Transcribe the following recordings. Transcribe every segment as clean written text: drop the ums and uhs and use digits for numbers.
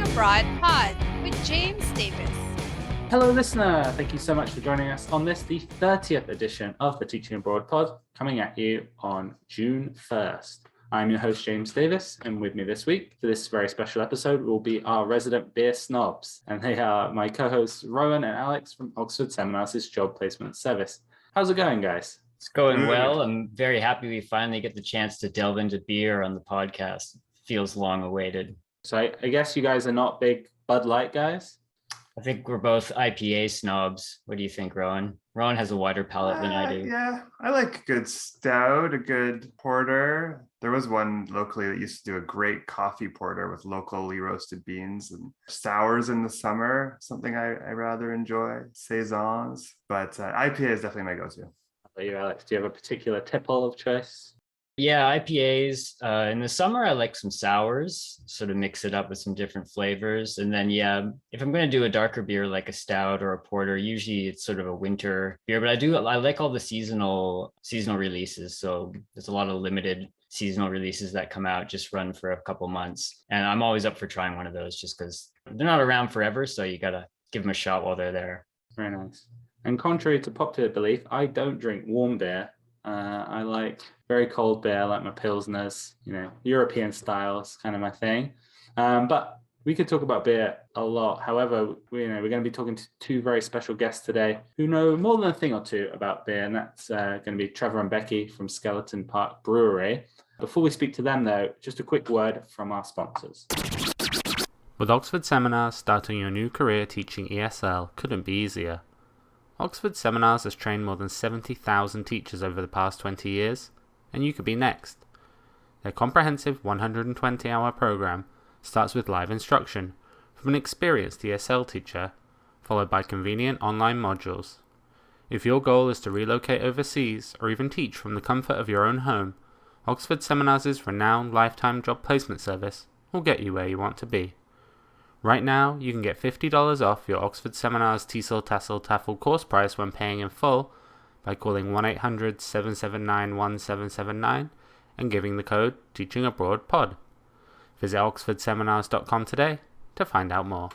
Abroad Pod with James Davis. Hello, listener. Thank you so much for joining us on this, the 30th edition of the Teaching Abroad Pod, coming at you on June 1st. I'm your host, James Davis, and with me this week for this very special episode will be our resident beer snobs, and they are my co-hosts Rowan and Alex from Oxford Seminars' Job Placement Service. How's it going, guys? It's going well. I'm very happy we finally get the chance to delve into beer on the podcast. It feels long awaited. So I guess you guys are not big Bud Light guys? I think we're both IPA snobs. What do you think, Rowan? Rowan has a wider palate than I do. Yeah, I like a good stout, a good porter. There was one locally that used to do a great coffee porter with locally roasted beans, and sours in the summer, something I rather enjoy, saisons. But IPA is definitely my go-to. How about you, Alex? Do you have a particular TEFL of choice? Yeah, IPAs. In the summer, I like some sours, sort of mix it up with some different flavors. And then, yeah, if I'm going to do a darker beer like a stout or a porter, usually it's sort of a winter beer. But I like all the seasonal releases. So there's a lot of limited seasonal releases that come out, just run for a couple months. And I'm always up for trying one of those just because they're not around forever. So you got to give them a shot while they're there. Very nice. And contrary to popular belief, I don't drink warm beer. I like very cold beer, like my Pilsners, European styles, kind of my thing. But we could talk about beer a lot. However, we're going to be talking to two very special guests today who know more than a thing or two about beer, and that's going to be Trevor and Becky from Skeleton Park Brewery. Before we speak to them, though, just a quick word from our sponsors. With Oxford Seminars, starting your new career teaching ESL couldn't be easier. Oxford Seminars has trained more than 70,000 teachers over the past 20 years, and you could be next. Their comprehensive 120-hour program starts with live instruction from an experienced ESL teacher, followed by convenient online modules. If your goal is to relocate overseas or even teach from the comfort of your own home, Oxford Seminars' renowned lifetime job placement service will get you where you want to be. Right now, you can get $50 off your Oxford Seminars TESL, TESL, TEFL course price when paying in full by calling 1-800-779-1779 and giving the code TEACHINGABROADPOD. Visit oxfordseminars.com today to find out more.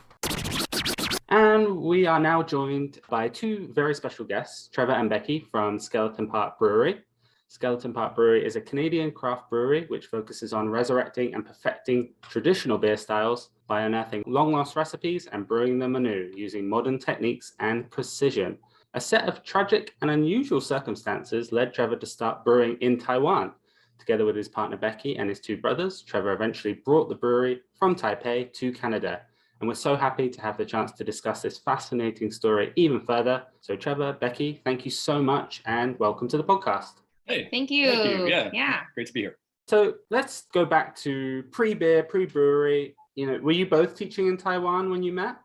And we are now joined by two very special guests, Trevor and Becky from Skeleton Park Brewery. Skeleton Park Brewery is a Canadian craft brewery which focuses on resurrecting and perfecting traditional beer styles by unearthing long-lost recipes and brewing them anew using modern techniques and precision. A set of tragic and unusual circumstances led Trevor to start brewing in Taiwan. Together with his partner Becky and his two brothers, Trevor eventually brought the brewery from Taipei to Canada. And we're so happy to have the chance to discuss this fascinating story even further. So Trevor, Becky, thank you so much and welcome to the podcast. Hey, Thank you. Yeah, great to be here. So let's go back to pre-beer, pre-brewery. Were you both teaching in Taiwan when you met?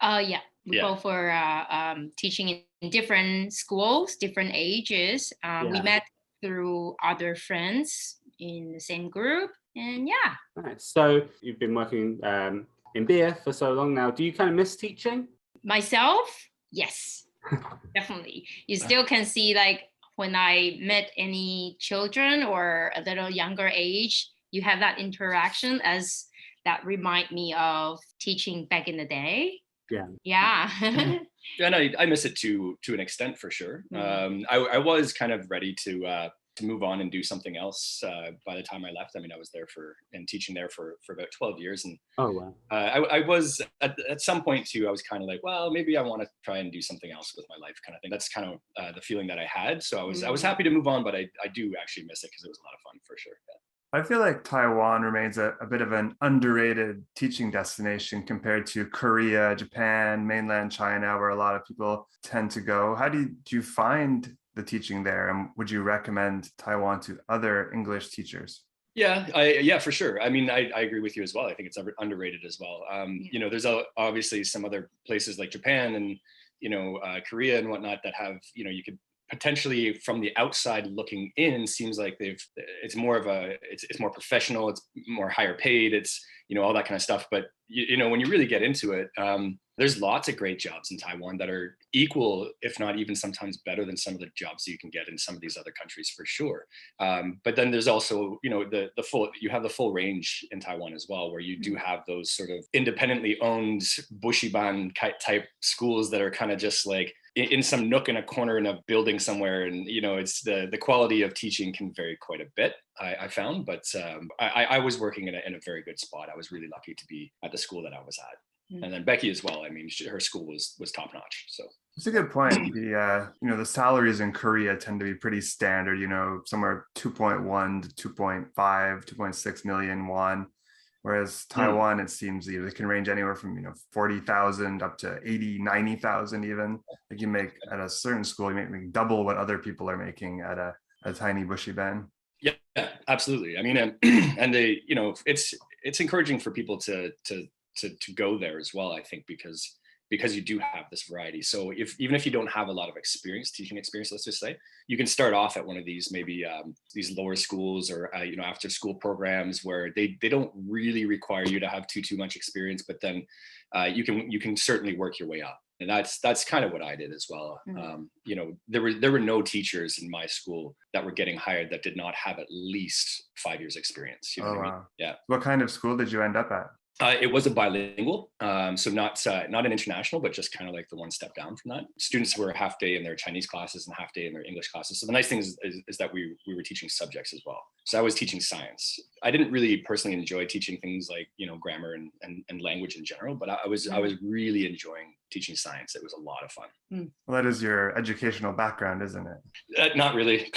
Yeah. We both were teaching in different schools, different ages. We met through other friends in the same group, and yeah. Nice. So you've been working in beer for so long now. Do you kind of miss teaching? Myself, yes, definitely. You still can see, like, when I met any children or a little younger age, you have that interaction as that remind me of teaching back in the day. Yeah. Yeah. And I miss it to an extent for sure. I was kind of ready to move on and do something else by the time I left. I mean, I was there teaching there for about 12 years. And oh, wow. I was at some point too, I was kind of like, well, maybe I want to try and do something else with my life kind of thing. That's kind of the feeling that I had. So I was happy to move on, but I do actually miss it because it was a lot of fun for sure. Yeah. I feel like Taiwan remains a bit of an underrated teaching destination compared to Korea, Japan, mainland China, where a lot of people tend to go. How did you find the teaching there? And would you recommend Taiwan to other English teachers? Yeah, for sure. I mean, I agree with you as well. I think it's underrated as well. There's obviously some other places like Japan and, Korea and whatnot that have, you could potentially from the outside looking in seems like it's more professional, it's more higher paid, it's, all that kind of stuff. But when you really get into it, there's lots of great jobs in Taiwan that are equal, if not even sometimes better than some of the jobs you can get in some of these other countries for sure. But then there's also, you have the full range in Taiwan as well, where you do have those sort of independently owned bushiban type schools that are kind of just like in some nook in a corner in a building somewhere. And, it's the quality of teaching can vary quite a bit, I found, but I was working in a very good spot. I was really lucky to be at the school that I was at. And then Becky as well. I mean, her school was top notch. So it's a good point. The salaries in Korea tend to be pretty standard, somewhere 2.1 to 2.5, 2.6 million won. Whereas Taiwan, it seems they can range anywhere from 40,000 up to 80, 90,000 even. Like you make at a certain school, you make double what other people are making at a tiny bushiban. Yeah, absolutely. I mean, and they, it's encouraging for people to go there as well, I think, because you do have this variety. So even if you don't have a lot of teaching experience, let's just say, you can start off at one of these, maybe these lower schools or, after school programs where they don't really require you to have too much experience, but then you can certainly work your way up. And that's kind of what I did as well. There were no teachers in my school that were getting hired that did not have at least 5 years experience. You know what I mean? Yeah. What kind of school did you end up at? It was a bilingual, so not an international, but just kind of like the one step down from that. Students were half day in their Chinese classes and half day in their English classes. So the nice thing is that we were teaching subjects as well. So I was teaching science. I didn't really personally enjoy teaching things like grammar and language in general, but I was really enjoying teaching science. It was a lot of fun. Well, that is your educational background, isn't it? Not really.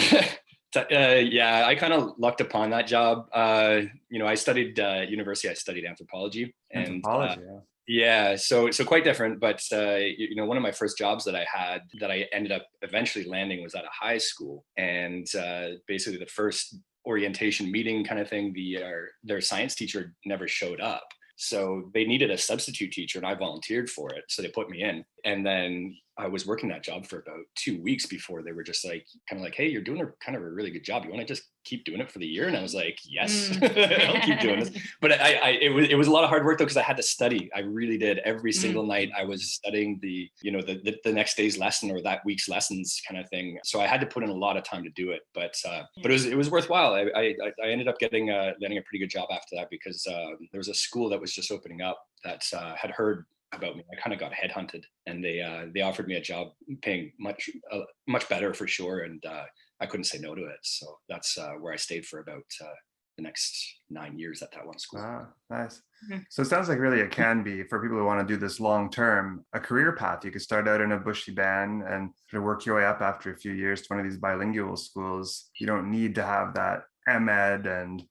Yeah, I kind of lucked upon that job. I studied university. I studied anthropology. Yeah, so quite different. But one of my first jobs that I had that I ended up eventually landing was at a high school, and basically the first orientation meeting kind of thing, their science teacher never showed up. So they needed a substitute teacher and I volunteered for it. So they put me in, and then I was working that job for about 2 weeks before they were just like, kind of like, hey, you're doing a really good job. You want to just keep doing it for the year? And I was like, yes, I'll keep doing this. But it was a lot of hard work though, because I had to study. I really did. Every single night I was studying the next day's lesson or that week's lessons kind of thing. So I had to put in a lot of time to do it, but it was worthwhile. I ended up landing a pretty good job after that, because there was a school that was just opening up that had heard about me. I kind of got headhunted, and they offered me a job paying much better for sure, and I couldn't say no to it. So that's where I stayed for about the next 9 years at that one school. Wow, nice. So it sounds like really it can be, for people who want to do this long term, a career path. You could start out in a bushiban and sort of work your way up after a few years to one of these bilingual schools. You don't need to have that MEd and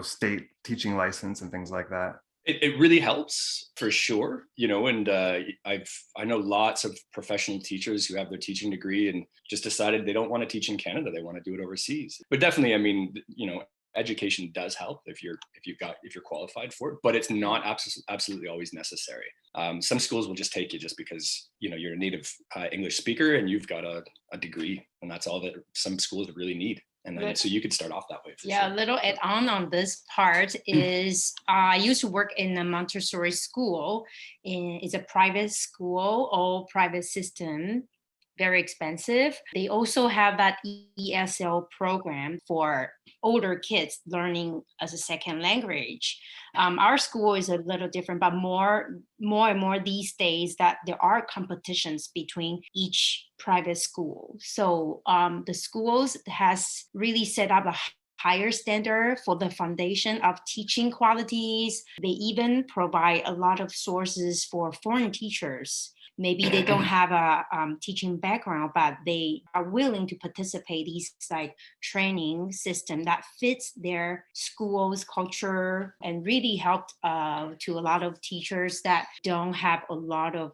state teaching license and things like that. It really helps for sure, and I know lots of professional teachers who have their teaching degree and just decided they don't want to teach in Canada. They want to do it overseas. But definitely, I mean, education does help if you're qualified for it, but it's not absolutely always necessary. Some schools will just take you just because you're a native English speaker and you've got a degree, and that's all that some schools really need. And then, so you could start off that way. Yeah, sure. A little add on this part is I used to work in a Montessori school. It's a private school, all private system, very expensive. They also have that ESL program for older kids learning as a second language. Our school is a little different, but more and more these days that there are competitions between each private school. So the schools has really set up a higher standard for the foundation of teaching qualities. They even provide a lot of sources for foreign teachers. Maybe they don't have a teaching background, but they are willing to participate in these like training system that fits their school's culture, and really helped to a lot of teachers that don't have a lot of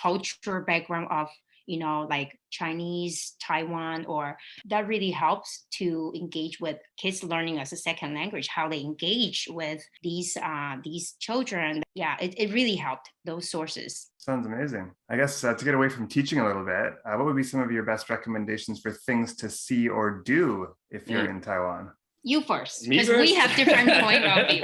culture background of like Chinese, Taiwan, or that really helps to engage with kids learning as a second language, how they engage with these children. Yeah, it really helped, those sources. Sounds amazing. I guess to get away from teaching a little bit, what would be some of your best recommendations for things to see or do if you're in Taiwan? You first, Me because first? we have different point of view.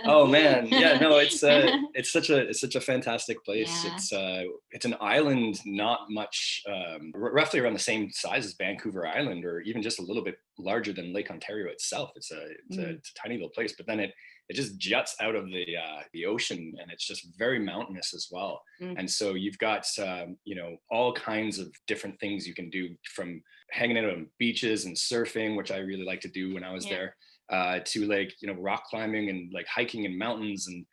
Oh man, yeah, no, it's such a fantastic place. Yeah. It's an island, not much, roughly around the same size as Vancouver Island, or even just a little bit larger than Lake Ontario itself. It's a tiny little place, but then it just juts out of the ocean, and it's just very mountainous as well. And so you've got all kinds of different things you can do, from hanging out on beaches and surfing, which I really like to do when I was there, to rock climbing and like hiking in mountains. And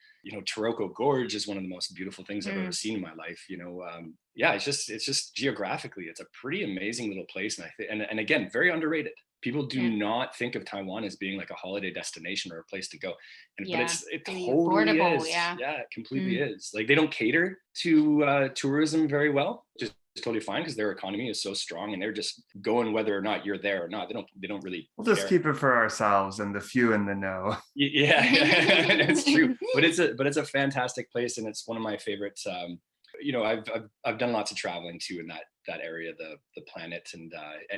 Taroko Gorge is one of the most beautiful things I've ever seen in my life. It's just geographically, it's a pretty amazing little place, and I think, and again, very underrated. People do not think of Taiwan as being like a holiday destination or a place to go, but it totally is. Yeah, it completely is. Like, they don't cater to tourism very well. Just totally fine, because their economy is so strong, and they're just going whether or not you're there or not. They don't really. We'll just keep it for ourselves and the few in the know. Yeah, it's true. But it's a fantastic place, and it's one of my favorites. I've done lots of traveling too in that area, the planet, and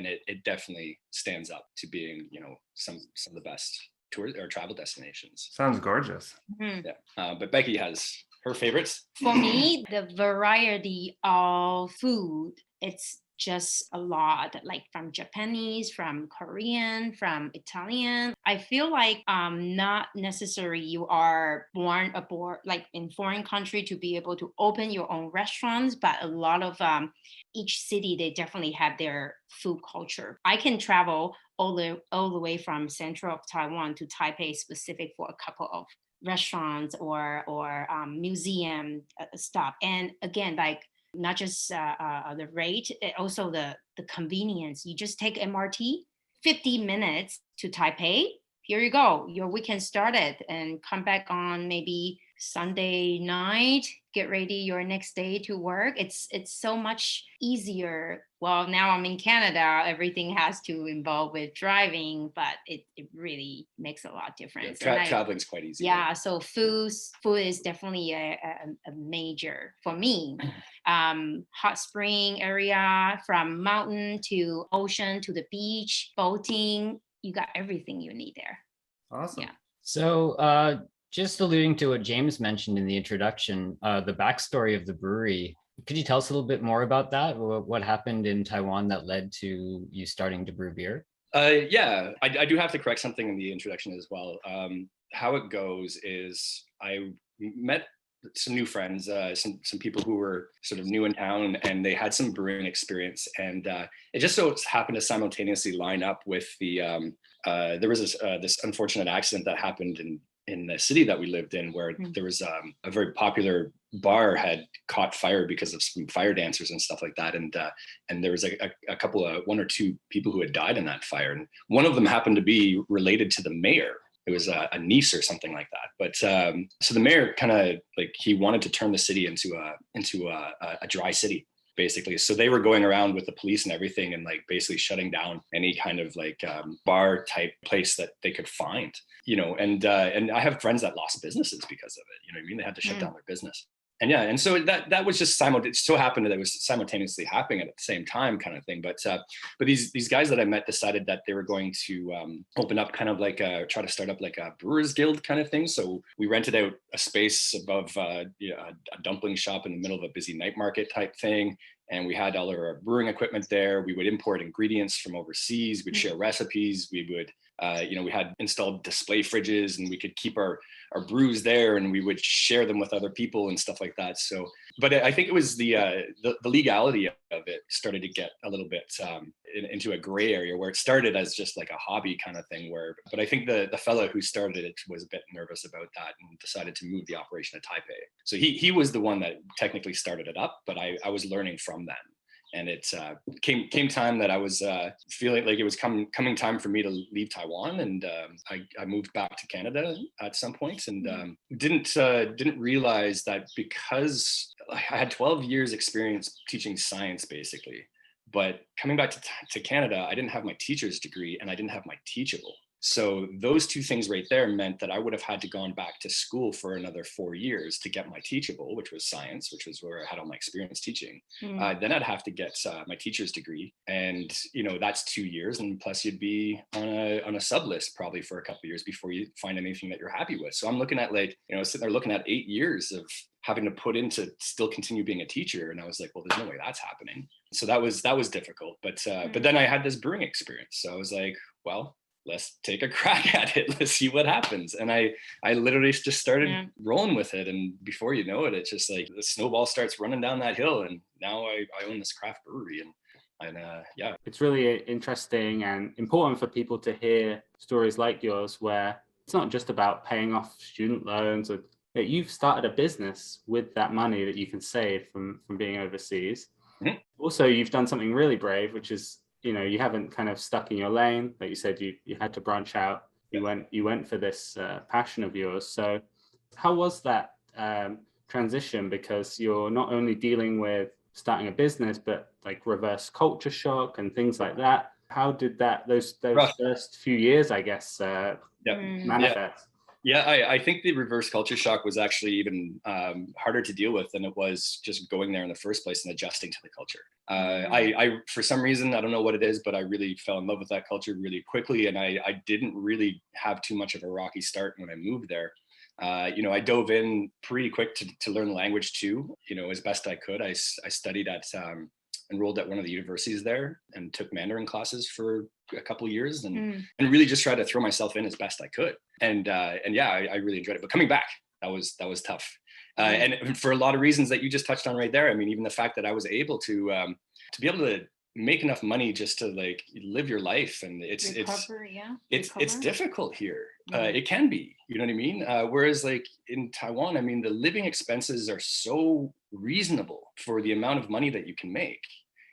it definitely stands up to being some of the best tour or travel destinations. Sounds gorgeous. Yeah, but Becky has her favorites. For me, the variety of food, it's just a lot, like from Japanese, from Korean, from Italian. I feel like not necessarily you are born aboard, like in foreign country, to be able to open your own restaurants, but a lot of each city, they definitely have their food culture. I can travel all the way from central of Taiwan to Taipei specific for a couple of restaurants or museum stuff. And again, like, not just the rate, also the convenience. You just take MRT, 50 minutes to Taipei. Here you go. Your weekend started, and come back on maybe Sunday night, get ready your next day to work. It's so much easier. Well, now I'm in Canada, everything has to involve with driving, but it really makes a lot of difference. Traveling's quite easy. Yeah, so food is definitely a major for me. Hot spring area, from mountain to ocean to the beach, boating, you got everything you need there. Awesome. Yeah. So just alluding to what James mentioned in the introduction, the backstory of the brewery, could you tell us a little bit more about that? What happened in Taiwan that led to you starting to brew beer? Yeah, I do have to correct something in the introduction as well. How it goes is I met some new friends, some people who were sort of new in town, and they had some brewing experience, and it just so happened to simultaneously line up with the there was this unfortunate accident that happened in the city that we lived in, where there was a very popular bar had caught fire because of some fire dancers and stuff like that, and there was a couple of one or two people who had died in that fire, and one of them happened to be related to the mayor. It was a niece or something like that. But so the mayor kind of like, he wanted to turn the city into a dry city, basically. So they were going around with the police and everything, and like basically shutting down any kind of like bar type place that they could find, and I have friends that lost businesses because of it. You know what I mean? They had to shut down their business. And yeah, and so that was just it so happened that it was simultaneously happening at the same time, kind of thing. But these guys that I met decided that they were going to open up kind of like try to start up like a brewers guild kind of thing. So we rented out a space above a dumpling shop in the middle of a busy night market type thing. And we had all of our brewing equipment there. We would import ingredients from overseas. We'd share recipes. We would, we had installed display fridges, and we could keep our brews there, and we would share them with other people and stuff like that. So, but I think it was the legality of it started to get a little bit into a gray area, where it started as just like a hobby kind of thing. But I think the fellow who started it was a bit nervous about that and decided to move the operation to Taipei. So he was the one that technically started it up, but I was learning from them. And it came time that I was feeling like it was coming time for me to leave Taiwan, and I moved back to Canada at some point, and didn't realize that because I had 12 years experience teaching science basically, but coming back to Canada, I didn't have my teacher's degree and I didn't have my teachable. So those two things right there meant that I would have had to gone back to school for another 4 years to get my teachable, which was science, which was where I had all my experience teaching. Then I'd have to get my teacher's degree, and that's 2 years, and plus you'd be on a sub list probably for a couple of years before you find anything that you're happy with. So I'm looking at sitting there looking at 8 years of having to put in to still continue being a teacher, and I was like, well, there's no way that's happening. So that was difficult, but then I had this brewing experience, so I was like, well, let's take a crack at it. Let's see what happens. And I literally just started rolling with it. And before you know it, it's just like the snowball starts running down that hill. And now I own this craft brewery. And yeah. It's really interesting and important for people to hear stories like yours, where it's not just about paying off student loans, or that you've started a business with that money that you can save from being overseas. Mm-hmm. Also, you've done something really brave, which is, you haven't kind of stuck in your lane. Like you said, you had to branch out. You went for this passion of yours. So how was that transition? Because you're not only dealing with starting a business, but like reverse culture shock and things like that. How did those first few years, I guess, manifest? Yeah, I think the reverse culture shock was actually even harder to deal with than it was just going there in the first place and adjusting to the culture. I for some reason, I don't know what it is, but I really fell in love with that culture really quickly. And I didn't really have too much of a rocky start when I moved there. I dove in pretty quick to learn the language too, as best I could. I studied enrolled at one of the universities there and took Mandarin classes for a couple of years and really just tried to throw myself in as best I could. And yeah, I really enjoyed it. But coming back, that was tough. And for a lot of reasons that you just touched on right there. I mean, even the fact that I was able to be able to make enough money just to like live your life, and it's difficult here. It can be, you know what I mean? Whereas like in Taiwan, I mean, the living expenses are so reasonable for the amount of money that you can make.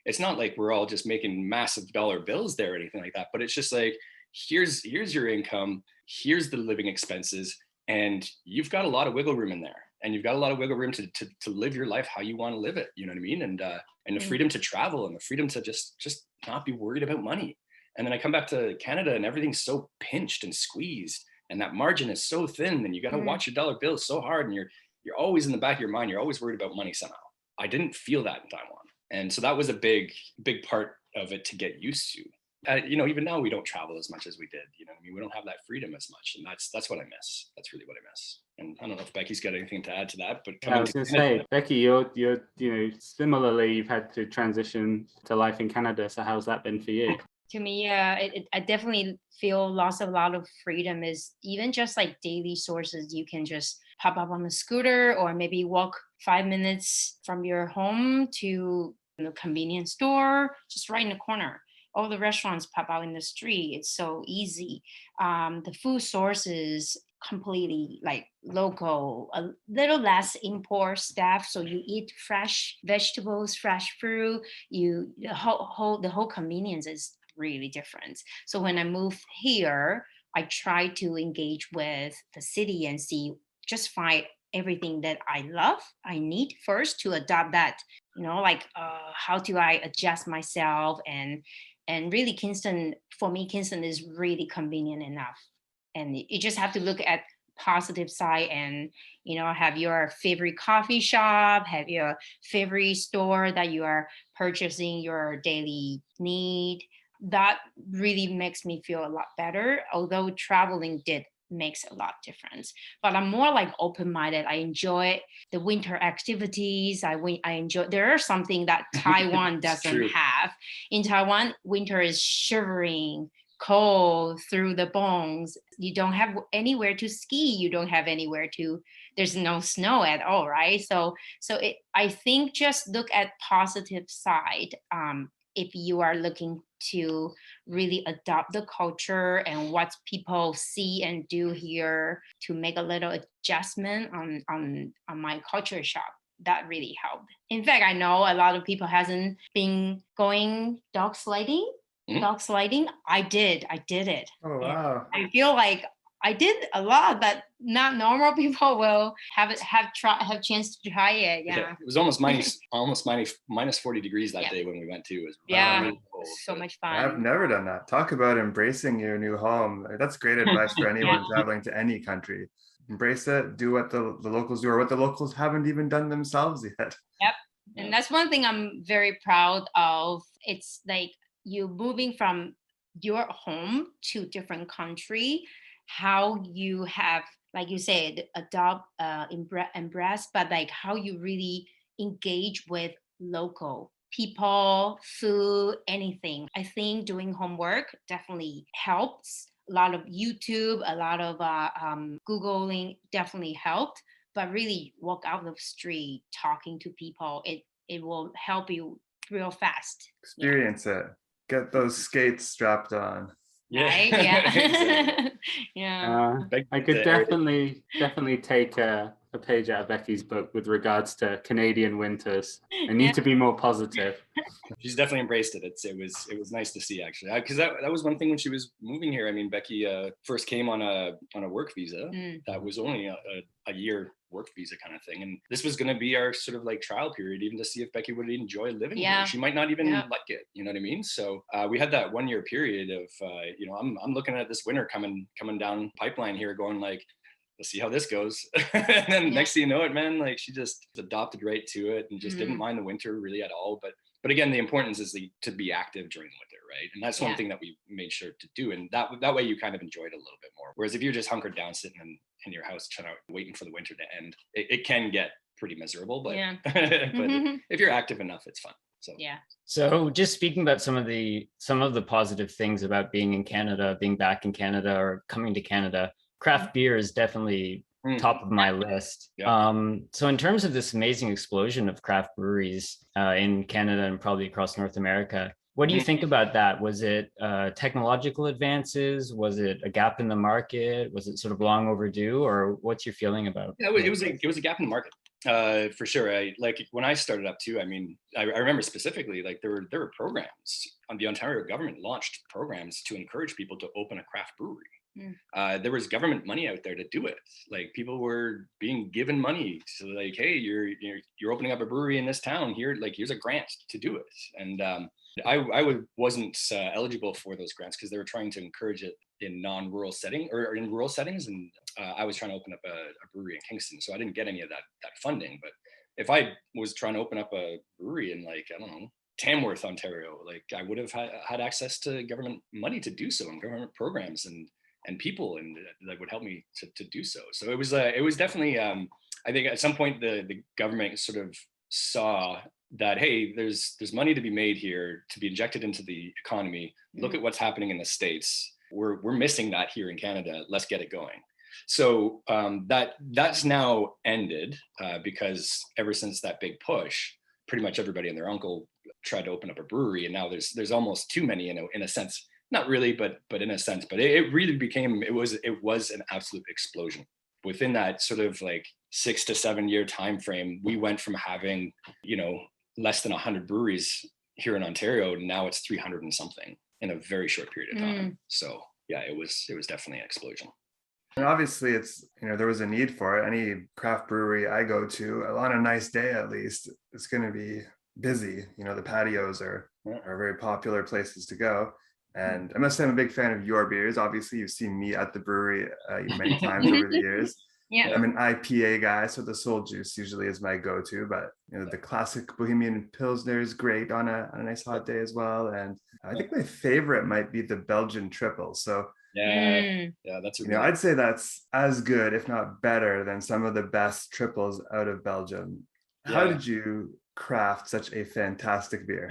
It's not like we're all just making massive dollar bills there or anything like that, but it's just like, here's your income, here's the living expenses, and you've got a lot of wiggle room in there. And you've got a lot of wiggle room to live your life how you want to live it, you know what I mean? And the freedom to travel and the freedom to just not be worried about money. And then I come back to Canada and everything's so pinched and squeezed, and that margin is so thin, and you got to watch your dollar bills so hard, and you're always in the back of your mind, you're always worried about money somehow. I didn't feel that in Taiwan. And so that was a big part of it to get used to. Even now we don't travel as much as we did. I mean, we don't have that freedom as much, and that's what I miss. That's really what I miss. And I don't know if Becky's got anything to add to that, but I was going to say, Becky, you're similarly, you've had to transition to life in Canada. So how's that been for you? To me, I definitely feel lost a lot of freedom. Is even just like daily sources. You can just pop up on a scooter or maybe walk 5 minutes from your home to the convenience store, just right in the corner. All the restaurants pop out in the street. It's so easy. The food sources completely like local, a little less import stuff. So you eat fresh vegetables, fresh fruit. The whole convenience is really different. So when I moved here, I try to engage with the city and find everything that I love, I need first to adopt that. How do I adjust myself and really Kingston is really convenient enough. And you just have to look at positive side and, have your favorite coffee shop, have your favorite store that you are purchasing your daily need. That really makes me feel a lot better, although traveling makes a lot of difference. But I'm more like open-minded. I enjoy the winter activities. I enjoy, there are something that Taiwan doesn't have. In Taiwan, winter is shivering, cold through the bones. You don't have anywhere to ski. You don't have there's no snow at all, right? So I think just look at positive side. If you are looking to really adopt the culture and what people see and do here, to make a little adjustment on my culture shock, that really helped. In fact, I know a lot of people hasn't been going dog sliding. I did it. Oh wow! I feel like I did a lot, but not normal people will have chance to try it. Yeah. It was almost minus 40 degrees that day when we went to. It was cold, so much fun. I've never done that. Talk about embracing your new home. That's great advice for anyone traveling to any country. Embrace it, do what the locals do or what the locals haven't even done themselves yet. Yep. And that's one thing I'm very proud of. It's like you moving from your home to different country, how you have, like you said, adopt, embrace, but like how you really engage with local people, food, anything. I think doing homework definitely helps. A lot of YouTube, a lot of Googling definitely helped. But really walk out of the street, talking to people, it will help you real fast. Experience it. Get those skates strapped on. Right? Yeah. Yeah. I could definitely take a page out of Becky's book with regards to Canadian winters. I need to be more positive. She's definitely embraced it. It was nice to see, actually, because that was one thing when she was moving here. I mean, Becky first came on a work visa. That was only a year work visa kind of thing, and this was going to be our sort of like trial period, even to see if Becky would enjoy living here. She might not even like it, you know what I mean? So we had that 1 year period of I'm looking at this winter coming down pipeline here, going like, let's see how this goes. And then next thing you know it, man, like she just adopted right to it and just didn't mind the winter really at all. But again, the importance is to be active during the winter, right? And that's one thing that we made sure to do. And that way you kind of enjoy it a little bit more. Whereas if you're just hunkered down sitting in your house waiting for the winter to end, it can get pretty miserable. But but if you're active enough, it's fun. So So just speaking about some of the positive things about being in Canada, being back in Canada or coming to Canada, craft beer is definitely top of my list. So in terms of this amazing explosion of craft breweries in Canada and probably across North America, what do you think about that? Was it technological advances? Was it a gap in the market? Was it sort of long overdue, or what's your feeling about it? It was a gap in the market. For sure. Like when I started up too, I mean, I remember specifically, like there were programs on the Ontario government launched programs to encourage people to open a craft brewery. There was government money out there to do it. Like people were being given money. So like, hey, you're opening up a brewery in this town here. Like here's a grant to do it. And I wasn't eligible for those grants because they were trying to encourage it in non-rural setting or in rural settings. And I was trying to open up a brewery in Kingston, so I didn't get any of that funding. But if I was trying to open up a brewery in like, I don't know, Tamworth, Ontario, like I would have had access to government money to do so and government programs and people and that would help me to do so. So it was definitely I think at some point the government sort of saw that, hey, there's money to be made here to be injected into the economy. Look at what's happening in the States. We're missing that here in Canada. Let's get it going. So that's now ended because ever since that big push, pretty much everybody and their uncle tried to open up a brewery, and now there's almost too many in a sense. Not really, but in a sense. But it really became it was an absolute explosion. Within that sort of like 6 to 7 year time frame, we went from having less than 100 breweries here in Ontario. Now it's 300 and something in a very short period of time. So yeah, it was definitely an explosion. And obviously it's, there was a need for it. Any craft brewery I go to, on a nice day at least, it's going to be busy. The patios are very popular places to go. And I must say I'm a big fan of your beers. Obviously, you've seen me at the brewery many times over the years. Yeah. I'm an IPA guy, so the Soul Juice usually is my go-to. But the classic Bohemian Pilsner is great on a nice hot day as well. And I think my favorite might be the Belgian Triple. So that's I'd say that's as good, if not better, than some of the best triples out of Belgium. How did you craft such a fantastic beer?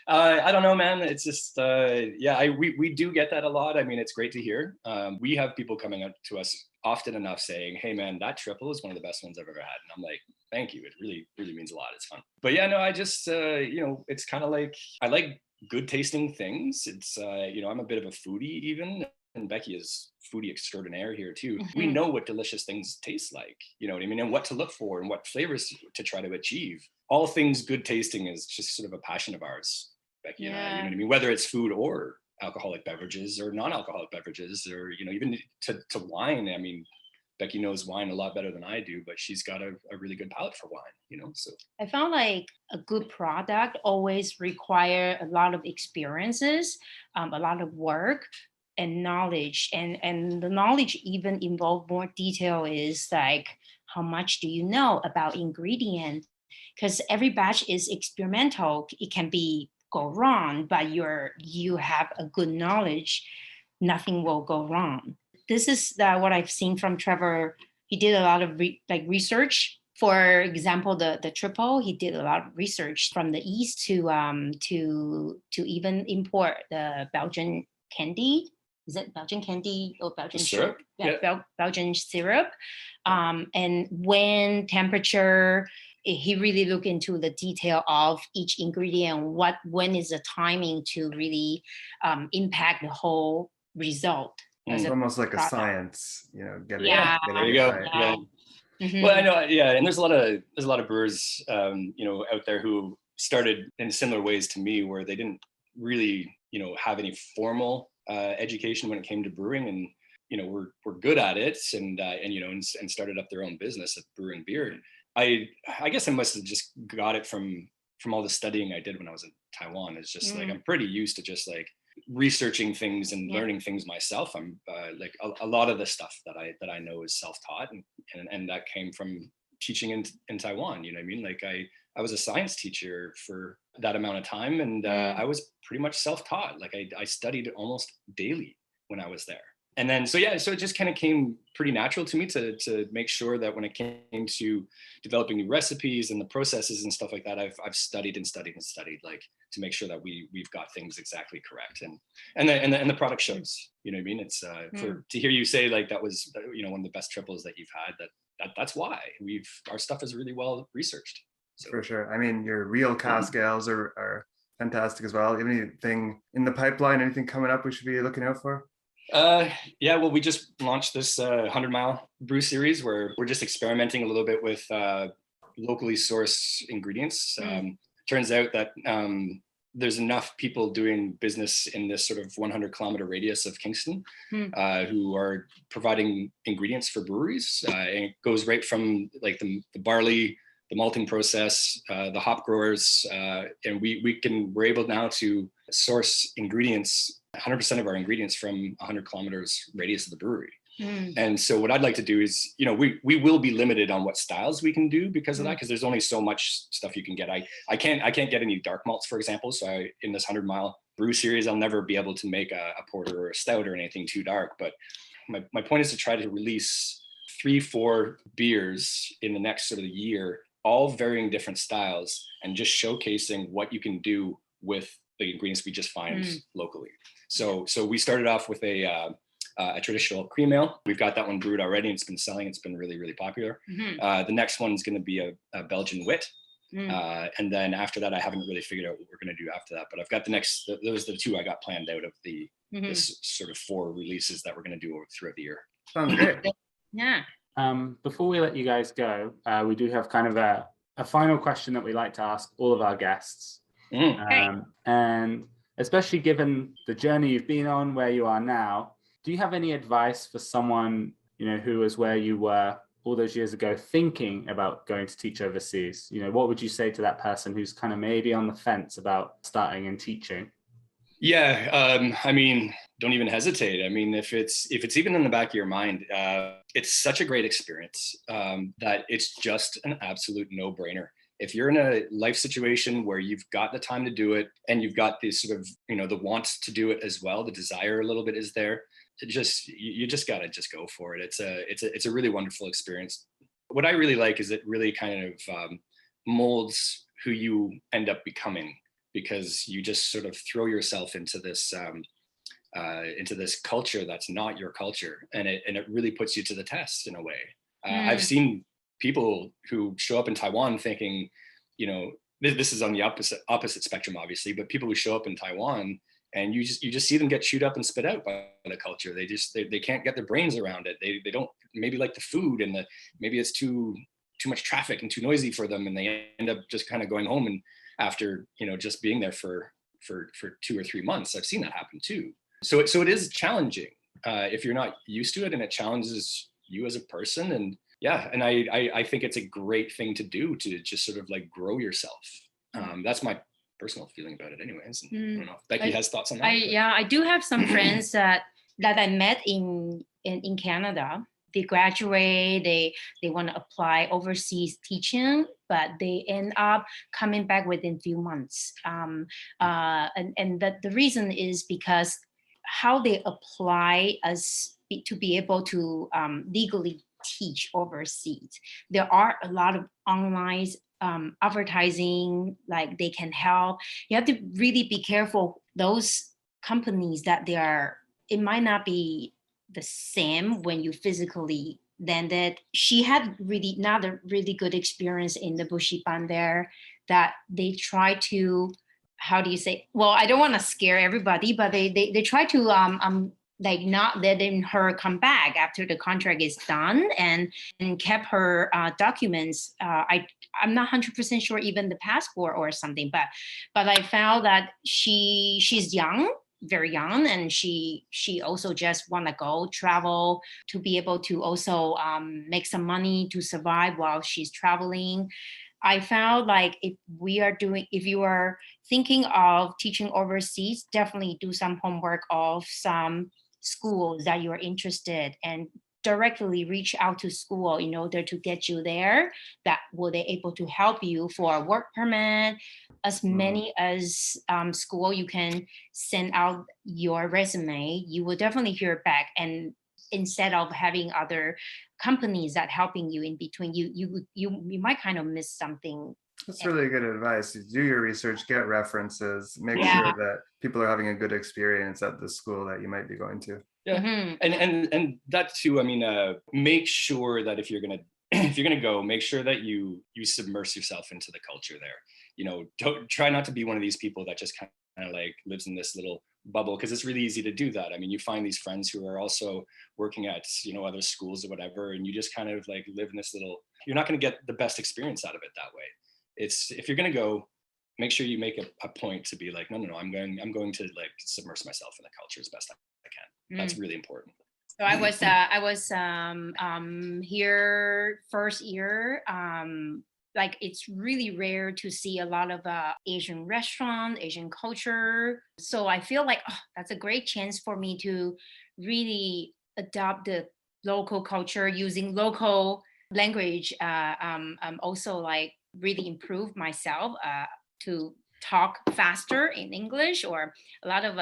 I don't know, man. It's just we do get that a lot. I mean, it's great to hear. We have people coming up to us often enough saying, hey man, that triple is one of the best ones I've ever had. And I'm like, thank you. It really, really means a lot. It's fun. But yeah, no, I just it's kind of like I like good tasting things. It's I'm a bit of a foodie even. And Becky is foodie extraordinaire here too. We know what delicious things taste like, you know what I mean? And what to look for and what flavors to try to achieve. All things good tasting is just sort of a passion of ours, Becky and I, you know what I mean? Whether it's food or alcoholic beverages or non-alcoholic beverages, or even to wine. I mean, Becky knows wine a lot better than I do, but she's got a really good palate for wine. So I found like a good product always require a lot of experiences, a lot of work and knowledge, and the knowledge even involve more detail, is like how much do you know about ingredient, because every batch is experimental. It can be go wrong, but you have a good knowledge, nothing will go wrong. This is what I've seen from Trevor. He did a lot of research. For example, the triple, he did a lot of research from the east to even import the Belgian candy. Is it Belgian candy or Belgian syrup? Belgian syrup. And when temperature, he really looked into the detail of each ingredient. When is the timing to really impact the whole result? It's almost like a science, getting there you go. right. Yeah. Mm-hmm. Well, I know, and there's a lot of brewers, out there who started in similar ways to me, where they didn't really, have any formal education when it came to brewing, and we're good at it, and started up their own business of brewing beer. I guess I must have just got it from all the studying I did when I was in Taiwan. It's just like I'm pretty used to just like researching things and learning things myself. I'm like a lot of the stuff that I know is self-taught, and that came from teaching in Taiwan. You know what I mean? Like I was a science teacher for that amount of time, and I was pretty much self-taught. Like I studied almost daily when I was there. And then, so it just kind of came pretty natural to me to make sure that when it came to developing new recipes and the processes and stuff like that, I've studied and studied and studied, like to make sure that we've got things exactly correct. And the product shows, you know what I mean? It's to hear you say like that was, one of the best triples that you've had, that's why our stuff is really well researched. So. For sure. I mean, your real cask ales are fantastic as well. Do you have anything in the pipeline, anything coming up we should be looking out for? Well, we just launched this 100-mile brew series where we're just experimenting a little bit with locally sourced ingredients. Turns out that there's enough people doing business in this sort of 100-kilometer radius of Kingston who are providing ingredients for breweries. And it goes right from like the barley, the malting process, the hop growers, and we're able now to source ingredients, 100% of our ingredients from 100 kilometers radius of the brewery. And so what I'd like to do is, we will be limited on what styles we can do because of that, because there's only so much stuff you can get. I can't get any dark malts, for example. So in this 100-mile brew series, I'll never be able to make a porter or a stout or anything too dark. But my point is to try to release 3-4 beers in the next sort of year, all varying different styles, and just showcasing what you can do with the ingredients we just find locally. So we started off with a traditional cream ale. We've got that one brewed already, and it's been selling. It's been really, really popular. The next one's going to be a Belgian wit. And then after that, I haven't really figured out what we're going to do after that. But I've got those are the two I got planned out of this sort of 4 releases that we're going to do throughout the year. Sounds great. Yeah. Before we let you guys go, we do have kind of a final question that we like to ask all of our guests. And especially given the journey you've been on, where you are now, do you have any advice for someone, who was where you were all those years ago thinking about going to teach overseas? What would you say to that person who's kind of maybe on the fence about starting and teaching? Yeah, I mean, don't even hesitate. I mean, if it's even in the back of your mind, it's such a great experience that it's just an absolute no-brainer. If you're in a life situation where you've got the time to do it and you've got this sort of, the want to do it as well, the desire a little bit is there, you just got to just go for it. It's a really wonderful experience. What I really like is it really kind of molds who you end up becoming, because you just sort of throw yourself into this culture that's not your culture, and it really puts you to the test in a way. I've seen people who show up in Taiwan thinking, this is on the opposite spectrum, obviously, but people who show up in Taiwan and you just see them get chewed up and spit out by the culture. They can't get their brains around it. They don't maybe like the food, and maybe it's too much traffic and too noisy for them, and they end up just kind of going home and after just being there for for 2 or 3 months. I've seen that happen too. So it is challenging if you're not used to it, and it challenges you as a person. And yeah, and I think it's a great thing to do to just sort of like grow yourself. That's my personal feeling about it anyways. I don't know if Becky has thoughts on that. I do have some friends that I met in Canada. They graduate, they want to apply overseas teaching, but they end up coming back within few months. And the reason is because how they apply to be able to legally teach overseas. There are a lot of online advertising, like they can help. You have to really be careful. Those companies that it might not be the same when you physically landed. She had really not a really good experience in the Bushiban there, that they try to, how do you say? Well, I don't want to scare everybody, but they try to like not letting her come back after the contract is done, and kept her documents. I'm not 100% sure, even the passport or something, but I found that she's young, very young, and she also just want to go travel to be able to also make some money to survive while she's traveling. I found like if you are thinking of teaching overseas, definitely do some homework of some schools that you are interested, and directly reach out to school in order to get you there, that will they able to help you for a work permit. As many as school you can send out your resume, you will definitely hear back. And instead of having other companies that helping you in between, you might kind of miss something. That's really good advice. Do your research, get references, make sure that people are having a good experience at the school that you might be going to. Yeah, and that too. I mean, make sure that if you're gonna go, make sure that you submerge yourself into the culture there. You know, don't try not to be one of these people that just kind of like lives in this little bubble, because it's really easy to do that. I mean, you find these friends who are also working at, you know, other schools or whatever, and you just kind of like live in this little. You're not going to get the best experience out of it that way. It's, if you're going to go, make sure you make a point to be like, no, I'm going to like submerge myself in the culture as best I can. That's really important. So I was here first year. Like it's really rare to see a lot of Asian restaurant, Asian culture. So I feel like that's a great chance for me to really adopt the local culture using local language. Also like really improve myself to talk faster in English, or a lot of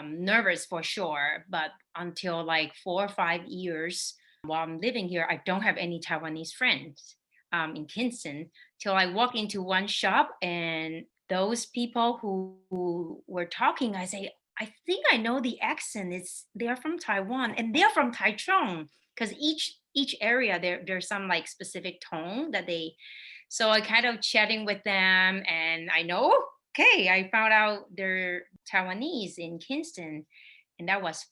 nervous for sure. But until like 4 or 5 years while I'm living here, I don't have any Taiwanese friends in Kingston, till I walk into one shop and those people who were talking, I say, I think I know the accent. They're from Taiwan and they're from Taichung, because each area there's some like specific tone that they. So I kind of chatting with them, and I know, okay, I found out they're Taiwanese in Kingston, and that was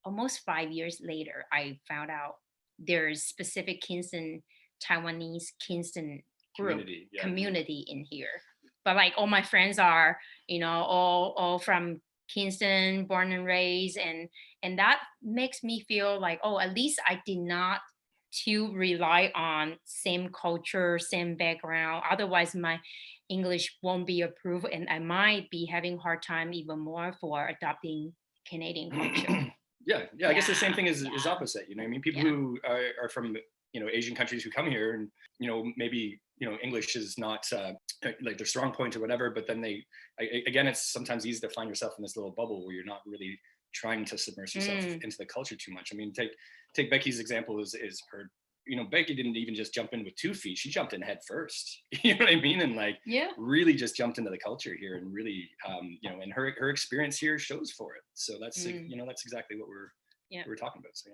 almost 5 years later. I found out there's specific Taiwanese Kingston group community in here. But like all my friends are, you know, all from Kingston, born and raised, and that makes me feel like, at least I did not to rely on same culture, same background. Otherwise, my English won't be approved, and I might be having a hard time even more for adopting Canadian culture. I guess the same thing is opposite. You know, I mean, people who are from, you know, Asian countries who come here, and you know, maybe, you know, English is not like their strong point or whatever, but then again, it's sometimes easy to find yourself in this little bubble where you're not really trying to submerge yourself into the culture too much. I mean, take Becky's example is her, you know, Becky didn't even just jump in with 2 feet, she jumped in head first. You know what I mean? And like really just jumped into the culture here, and really you know, and her experience here shows for it. So that's you know, that's exactly what we're talking about. So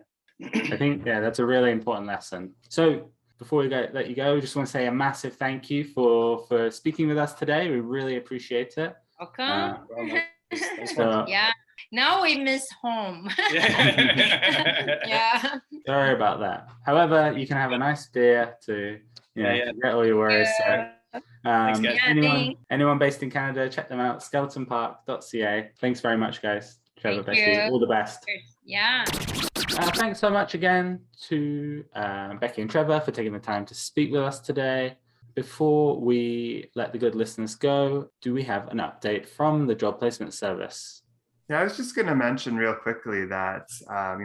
I think that's a really important lesson. So before we let you go, we just want to say a massive thank you for speaking with us today. We really appreciate it. Welcome. Now we miss home. Sorry about that. However, you can have a nice beer to get all your worries set. Thanks, guys. Anyone based in Canada, check them out, skeletonpark.ca. Thanks very much, guys. Trevor, Thank Becky, you. all the best. Yeah. Thanks so much again to Becky and Trevor for taking the time to speak with us today. Before we let the good listeners go, do we have an update from the job placement service? Yeah, I was just going to mention real quickly that,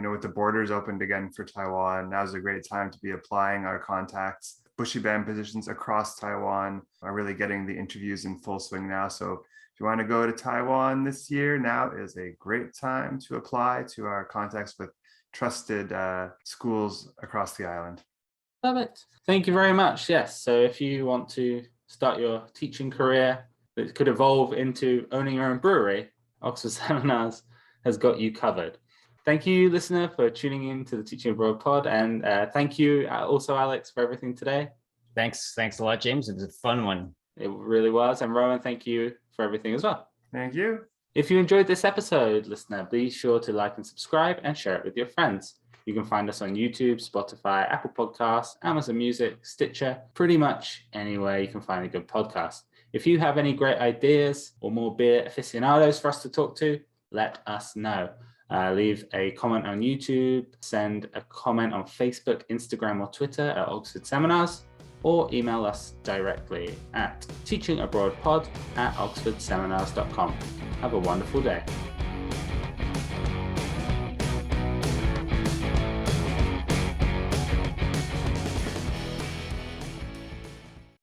with the borders opened again for Taiwan, now's a great time to be applying. Our contacts. Bushy band positions across Taiwan are really getting the interviews in full swing now. So if you want to go to Taiwan this year, now is a great time to apply to our contacts with trusted schools across the island. Love it. Thank you very much. Yes. So if you want to start your teaching career that could evolve into owning your own brewery, Oxford Seminars has got you covered. Thank you, listener, for tuning in to the Teaching Abroad pod. And thank you also, Alex, for everything today. Thanks a lot, James. It was a fun one. It really was. And Rowan, thank you for everything as well. Thank you. If you enjoyed this episode, listener, be sure to like and subscribe and share it with your friends. You can find us on YouTube, Spotify, Apple Podcasts, Amazon Music, Stitcher, pretty much anywhere you can find a good podcast. If you have any great ideas or more beer aficionados for us to talk to, let us know. Leave a comment on YouTube, send a comment on Facebook, Instagram, or Twitter at Oxford Seminars, or email us directly at teachingabroadpod@oxfordseminars.com. Have a wonderful day.